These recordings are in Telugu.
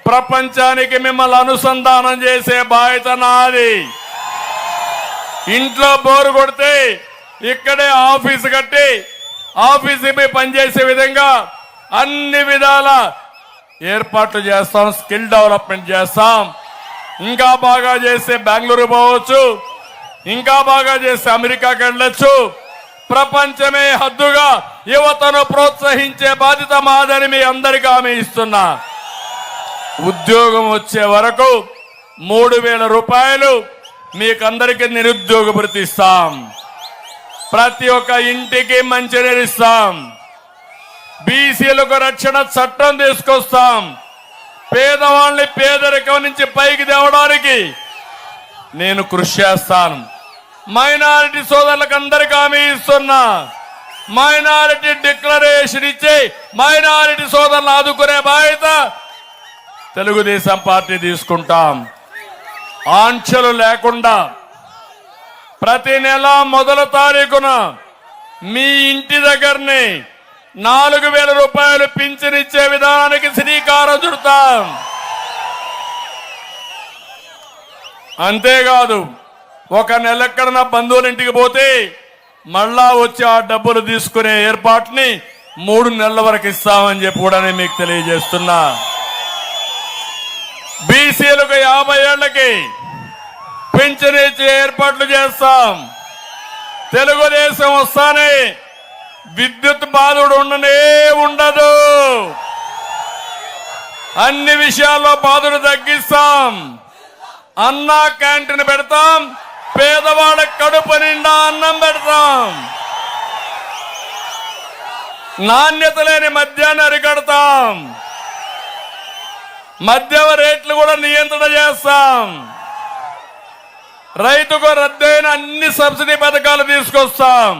ప్రపంచానికి మిమ్మల్ని అనుసంధానం చేసే బాధ్యత నాది. ఇంట్లో బోరు కొడితే ఇక్కడే ఆఫీసు కట్టి ఆఫీసుపై పనిచేసే విధంగా అన్ని విధాల ఏర్పాట్లు చేస్తాం. స్కిల్ డెవలప్మెంట్ చేస్తాం. ఇంకా బాగా చేస్తే బెంగళూరు పోవచ్చు, ఇంకా బాగా చేస్తే అమెరికాకి వెళ్ళొచ్చు. ప్రపంచమే హద్దుగా యువతను ప్రోత్సహించే బాధ్యత మాదని మీ అందరికీ హామీ ఇస్తున్నా. ఉద్యోగం వచ్చే వరకు 3,000 రూపాయలు మీకందరికీ నిరుద్యోగ భృతి ఇస్తాం. ప్రతి ఒక్క ఇంటికి మంచినీరు ఇస్తాం. బీసీలకు రక్షణ చట్టం తీసుకొస్తాం. పేదవాళ్ళని పేదరికం నుంచి పైకి తేవడానికి నేను కృషి చేస్తాను. మైనారిటీ సోదరులకు అందరికీ హామీ ఇస్తున్నా. మైనారిటీ డిక్లరేషన్ ఇచ్చి మైనారిటీ సోదరులను ఆదుకునే బాధ్యత తెలుగుదేశం పార్టీ తీసుకుంటాం. ఆంక్షలు లేకుండా ప్రతి నెల మొదటి తారీఖున మీ ఇంటి దగ్గరనే 4,000 రూపాయలు పింఛన్ ఇచ్చే విధానానికి శ్రీకారం చుడతాం. అంతేకాదు, ఒక నెల ఎక్కడన్నా బంధువుల ఇంటికి పోతే మళ్ళా వచ్చి ఆ డబ్బులు తీసుకునే ఏర్పాటుని 3 నెలల వరకు ఇస్తామని చెప్పి కూడా నేను మీకు తెలియజేస్తున్నా. బీసీలకు 50 ఏళ్లకి పింఛన్ ఇచ్చే ఏర్పాట్లు చేస్తాం. తెలుగుదేశం వస్తానే విద్యుత్ బాధుడు ఉండదు. అన్ని విషయాల్లో బాధుడు తగ్గిస్తాం. అన్నా క్యాంటీన్ పెడతాం. పేదవాళ్ళ కడుపు నిండా అన్నం పెడతాం. నాణ్యత లేని మద్యాన్ని అరికడతాం. మద్యం రేట్లు కూడా నియంత్రణ చేస్తాం. రైతుకు రద్దయిన అన్ని సబ్సిడీ పథకాలు తీసుకొస్తాం.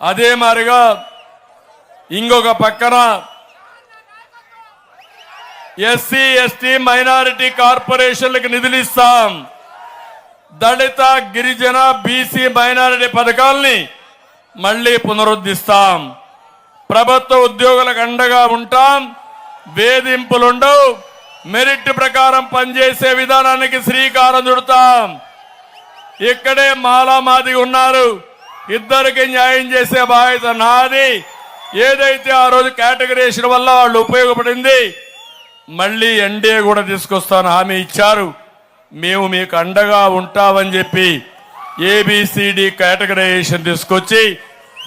అదే మాదిరిగా ఇంకొక పక్కన ఎస్సీ ఎస్టీ మైనారిటీ కార్పొరేషన్లకు నిధులు ఇస్తాం. దళిత గిరిజన బీసీ మైనారిటీ పథకాల్ని మళ్లీ పునరుద్ధరిస్తాం. ప్రభుత్వ ఉద్యోగులకు అండగా ఉంటాం. వేధింపులుండవు. మెరిట్ ప్రకారం పనిచేసే విధానానికి శ్రీకారం చుడతాం. ఇక్కడే మాలామాది ఉన్నారు. ఇద్దరికి న్యాయం చేసే బాధ్యత నాది. ఏదైతే ఆ రోజు కేటగిరీషన్ వల్ల వాళ్ళు ఉపయోగపడింది మళ్ళీ ఎన్డీఏ కూడా తీసుకొస్తాను హామీ ఇచ్చారు. మేము మీకు అండగా ఉంటామని చెప్పి ఏబిసిడి కేటగిరైజేషన్ తీసుకొచ్చి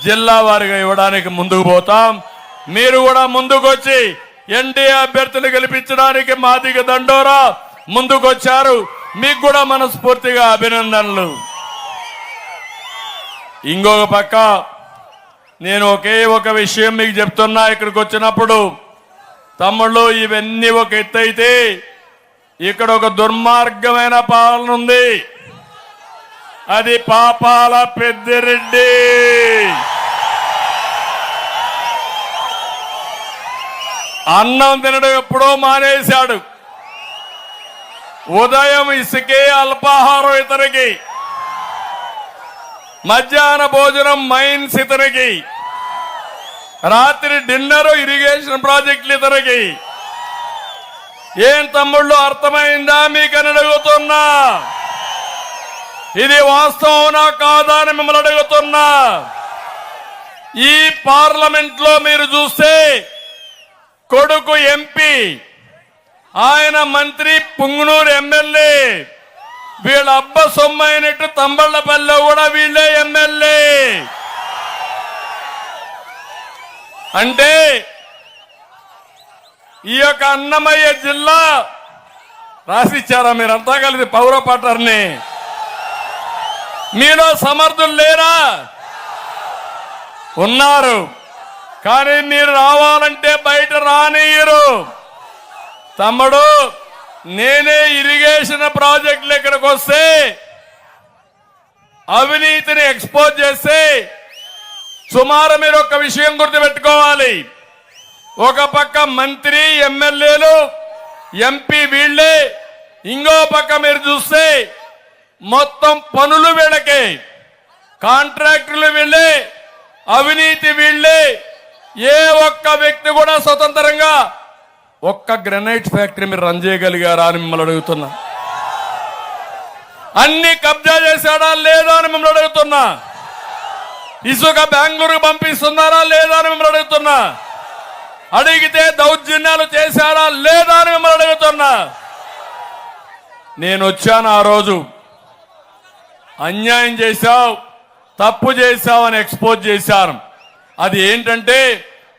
జిల్లా వారిగా ఇవ్వడానికి ముందుకు పోతాం. మీరు కూడా ముందుకు వచ్చి ఎన్డీఏ అభ్యర్థులు గెలిపించడానికి మాదిగ దండోరా ముందుకొచ్చారు. మీకు కూడా మనస్ఫూర్తిగా అభినందనలు. ఇంకొక పక్క నేను ఒకే ఒక విషయం మీకు చెప్తున్నా. ఇక్కడికి వచ్చినప్పుడు తమ్ముళ్ళు, ఇవన్నీ ఒక ఎత్తు అయితే ఇక్కడ ఒక దుర్మార్గమైన పాలన ఉంది. అది పాపాల పెద్దిరెడ్డి. అన్నం తినడం ఎప్పుడో మానేశాడు. ఉదయం ఇసుకే, అల్పాహారం ఇతనికి, మధ్యాహ్న భోజనం మైన్స్ ఇతనికి, రాత్రి డిన్నర్ ఇరిగేషన్ ప్రాజెక్టులు ఇతనికి. ఏం తమ్ముళ్ళు, అర్థమైందా మీకని అడుగుతున్నా. ఇది వాస్తవనా కాదా అని మిమ్మల్ని అడుగుతున్నా. ఈ పార్లమెంట్ లో మీరు చూస్తే కొడుకు ఎంపీ, ఆయన మంత్రి, పుంగనూరు ఎమ్మెల్యే, వీళ్ళ అబ్బ సొమ్మైనట్టు తంబళ్లపల్లిలో కూడా వీళ్ళే ఎమ్మెల్యే. అంటే ఈ యొక్క అన్నమయ్య జిల్లా రాసిచ్చారా మీరంతా కలిసి పౌర పట్టర్ని? మీలో సమర్థులు లేరా? ఉన్నారు. కానీ మీరు రావాలంటే బయట రానియ్యరు. తమ్ముడు, నేనే ఇరిగేషన్ ప్రాజెక్టులు ఇక్కడికి వస్తే అవినీతిని ఎక్స్పోజ్ చేస్తే సుమారు మీరు ఒక విషయం గుర్తుపెట్టుకోవాలి. ఒక పక్క మంత్రి, ఎమ్మెల్యేలు, ఎంపీ వీళ్ళే, ఇంకో పక్క మీరు చూస్తే మొత్తం పనులు వీళ్ళకే, కాంట్రాక్టులు వీళ్ళే, అవినీతి వీళ్ళే. ఏ ఒక్క వ్యక్తి కూడా స్వతంత్రంగా ఒక్క గ్రెనైట్ ఫ్యాక్టరీ మీరు రన్ చేయగలిగారా అని మిమ్మల్ని అడుగుతున్నా. అన్ని కబ్జా చేశాడా లేదా అని మిమ్మల్ని అడుగుతున్నా. ఇసుక బెంగళూరుకు పంపిస్తున్నారా లేదా అని మిమ్మల్ని అడుగుతున్నా. అడిగితే దౌర్జన్యాలు చేశాడా లేదా అని మిమ్మల్ని అడుగుతున్నా. నేను వచ్చాను ఆ రోజు, అన్యాయం చేశావు, తప్పు చేశావు అని ఎక్స్పోజ్ చేశారు. అది ఏంటంటే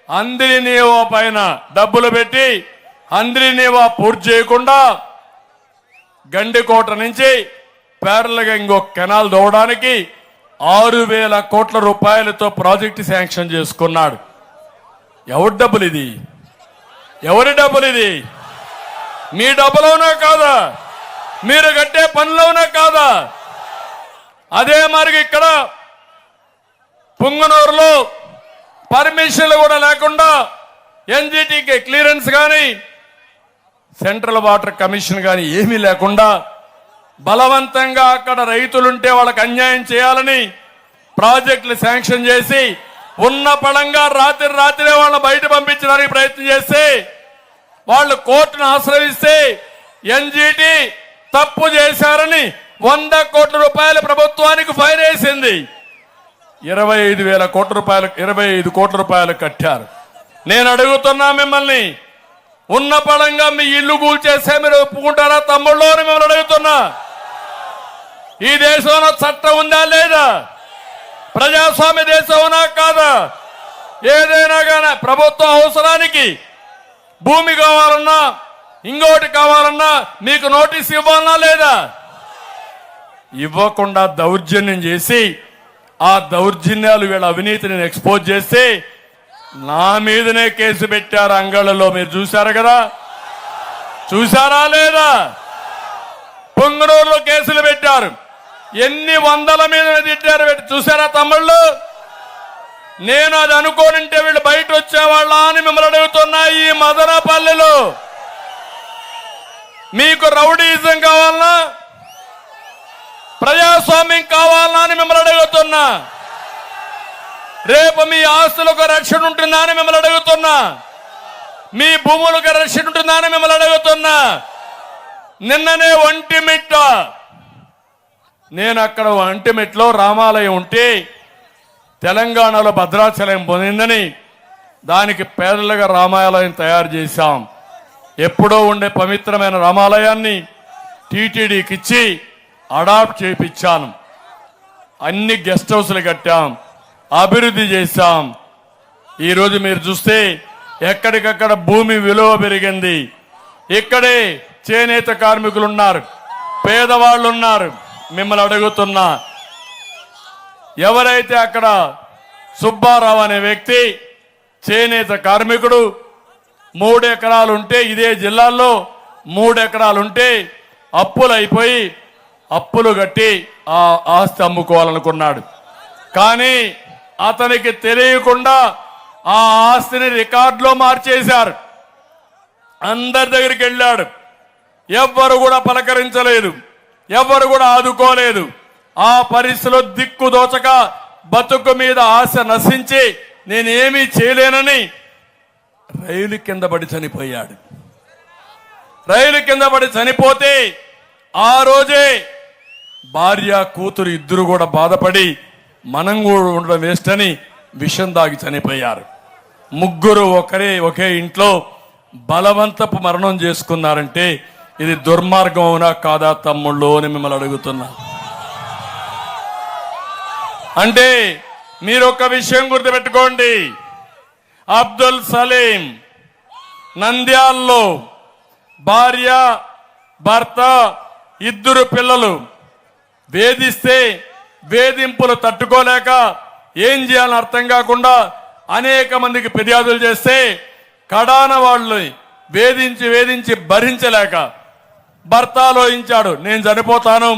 అంద్రినీవా పైన డబ్బులు పెట్టి అంద్రినీవా పూర్తి చేయకుండా గండికోట నుంచి పేర్లగా ఇంకొక కెనాల్ దోవడానికి 6,000 కోట్ల రూపాయలతో ప్రాజెక్టు శాంక్షన్ చేసుకున్నాడు. ఎవరి డబ్బులు ఇది? ఎవరి డబ్బులు ఇది? మీ డబ్బులోనా కాదా? మీరు కట్టే పనులోనా కాదా? అదే మరి ఇక్కడ పుంగనూరులో పర్మిషన్లు కూడా లేకుండా ఎన్జిటికి క్లియరెన్స్ కానీ సెంట్రల్ వాటర్ కమిషన్ కానీ ఏమీ లేకుండా బలవంతంగా అక్కడ రైతులుంటే వాళ్ళకి అన్యాయం చేయాలని ప్రాజెక్టులు శాంక్షన్ చేసి ఉన్న పడంగా రాత్రే వాళ్ళని బయట పంపించడానికి ప్రయత్నం చేస్తే వాళ్ళు కోర్టును ఆశ్రయిస్తే ఎన్జిటి తప్పు చేశారని 100 కోట్ల రూపాయల ప్రభుత్వానికి ఫైన్ వేసింది. 25,000 కోట్ల రూపాయలు 25 కోట్ల రూపాయలు కట్టారు. నేను అడుగుతున్నా మిమ్మల్ని, ఉన్న పడంగా మీ ఇల్లు కూల్చేస్తే మీరు ఒప్పుకుంటారా తమ్ముళ్ళు అని మిమ్మల్ని అడుగుతున్నా. ఈ దేశంలో చట్టం ఉందా లేదా? ప్రజాస్వామ్య దేశం కాదా? ఏదైనా కానీ ప్రభుత్వ అవసరానికి భూమి కావాలన్నా ఇంకోటి కావాలన్నా మీకు నోటీస్ ఇవ్వాలన్నా లేదా? ఇవ్వకుండా దౌర్జన్యం చేసి ఆ దౌర్జన్యాలు వీళ్ళ అవినీతిని ఎక్స్పోజ్ చేస్తే నా మీదనే కేసు పెట్టారు అంగళ్ళలో. మీరు చూశారు కదా, చూశారా లేదా? పొంగనూరులో కేసులు పెట్టారు. ఎన్ని వందల మీద తిట్టారు చూసారా తమ్ముళ్ళు? నేను అది అనుకోనింటే వీళ్ళు బయట వచ్చేవాళ్ళ అని మిమ్మల్ని అడుగుతున్నా. ఈ మదనపల్లిలో మీకు రౌడీయిజం కావాలన్నా ప్రజాస్వామ్యం కావాలన్నా అని మిమ్మల్ని అడుగుతున్నా. రేపు మీ ఆస్తులకు రక్షణ ఉంటుందా అని మిమ్మల్ని అడుగుతున్నా. మీ భూములకు రక్షణ ఉంటుందా అని మిమ్మల్ని అడుగుతున్నా. నిన్ననే ఒంటిమిట్ట, నేను అక్కడ ఒంటిమిట్టలో రామాలయం ఉంటే తెలంగాణలో భద్రాచలం పొందిందని దానికి పేదలుగా రామాలయం తయారు చేశాం. ఎప్పుడో ఉండే పవిత్రమైన రామాలయాన్ని టీటీడీకి ఇచ్చి అడాప్ట్ చేయించాను. అన్ని గెస్ట్ హౌస్లు కట్టాం, అభివృద్ధి చేశాం. ఈరోజు మీరు చూస్తే ఎక్కడికక్కడ భూమి విలువ పెరిగింది. ఇక్కడే చేనేత కార్మికులు ఉన్నారు, పేదవాళ్ళు ఉన్నారు. మిమ్మల్ని అడుగుతున్నా, ఎవరైతే అక్కడ సుబ్బారావు అనే వ్యక్తి చేనేత కార్మికుడు 3 ఎకరాలు ఉంటే, ఇదే జిల్లాలో 3 ఎకరాలు ఉంటే అప్పులు అయిపోయి అప్పులు కట్టి ఆ ఆస్తి అమ్ముకోవాలనుకున్నాడు. కానీ అతనికి తెలియకుండా ఆ ఆస్తిని రికార్డులో మార్చేశారు. అందరి దగ్గరికి వెళ్ళాడు, ఎవ్వరు కూడా పలకరించలేదు, ఎవ్వరు కూడా ఆదుకోలేదు. ఆ పరిస్థితిలో దిక్కు దోచక బతుకు మీద ఆశ నశించి నేనేమీ చేయలేనని రైలు కింద పడి చనిపోయాడు. రైలు కింద పడి చనిపోతే ఆ రోజే భార్య కూతురు ఇద్దరు కూడా బాధపడి మనం కూడా ఉండడం వేస్ట్ అని విషం దాగి చనిపోయారు. ముగ్గురు ఒకే ఇంట్లో బలవంతపు మరణం చేసుకున్నారంటే ఇది దుర్మార్గం అవునా కాదా తమ్ముళ్ళు అని మిమ్మల్ని అడుగుతున్నా. అంటే మీరు ఒక విషయం గుర్తుపెట్టుకోండి, అబ్దుల్ సలీం నంద్యాల్లో భార్య భర్త ఇద్దరు పిల్లలు వేధిస్తే వేధింపులు తట్టుకోలేక ఏం చేయాలని అర్థం కాకుండా అనేక మందికి ఫిర్యాదులు చేస్తే కడాన వాళ్ళు వేధించి భరించలేక భర్త ఆలోచించాడు, నేను చనిపోతాను,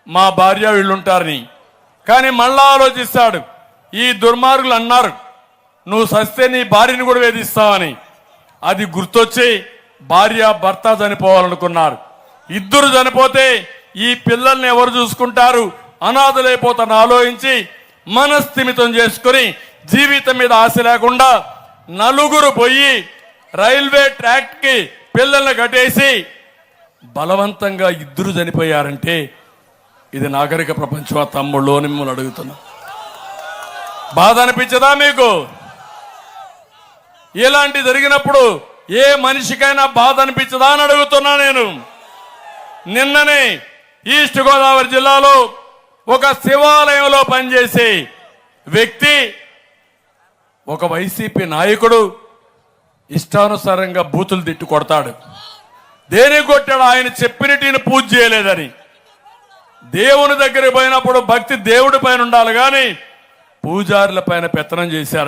మా భార్య వీళ్ళుంటారని. కానీ మళ్ళా ఆలోచిస్తాడు, ఈ దుర్మార్గులు అన్నారు నువ్వు సస్తే నీ భార్యని కూడా వేధిస్తావని. అది గుర్తొచ్చి భార్య భర్త చనిపోవాలనుకున్నారు. ఇద్దరు చనిపోతే ఈ పిల్లల్ని ఎవరు చూసుకుంటారు, అనాథలైపోతాను ఆలోచించి మనస్థిమితం చేసుకుని జీవితం మీద ఆశ లేకుండా నలుగురు పోయి రైల్వే ట్రాక్ కి పిల్లల్ని కట్టేసి బలవంతంగా ఇద్దరు చనిపోయారంటే ఇది నాగరిక ప్రపంచమా తమ్ముళ్ళు అని మిమ్మల్ని అడుగుతున్నా. బాధ అనిపించదా మీకు? ఇలాంటి జరిగినప్పుడు ఏ మనిషికైనా బాధ అనిపించదా అని అడుగుతున్నా నేను. నిన్ననే ఈస్ట్ గోదావరి జిల్లాలో ఒక శివాలయంలో పనిచేసే వ్యక్తి, ఒక వైసీపీ నాయకుడు ఇష్టానుసారంగా బూతులు తిట్టు కొడతాడు. దేనికి కొట్టాడు? ఆయన చెప్పినట్టు పూజ చేయలేదని. దేవుని దగ్గరికి పోయినప్పుడు భక్తి దేవుడి పైన ఉండాలి కానీ పూజారుల పైన పెత్తనం చేశారు.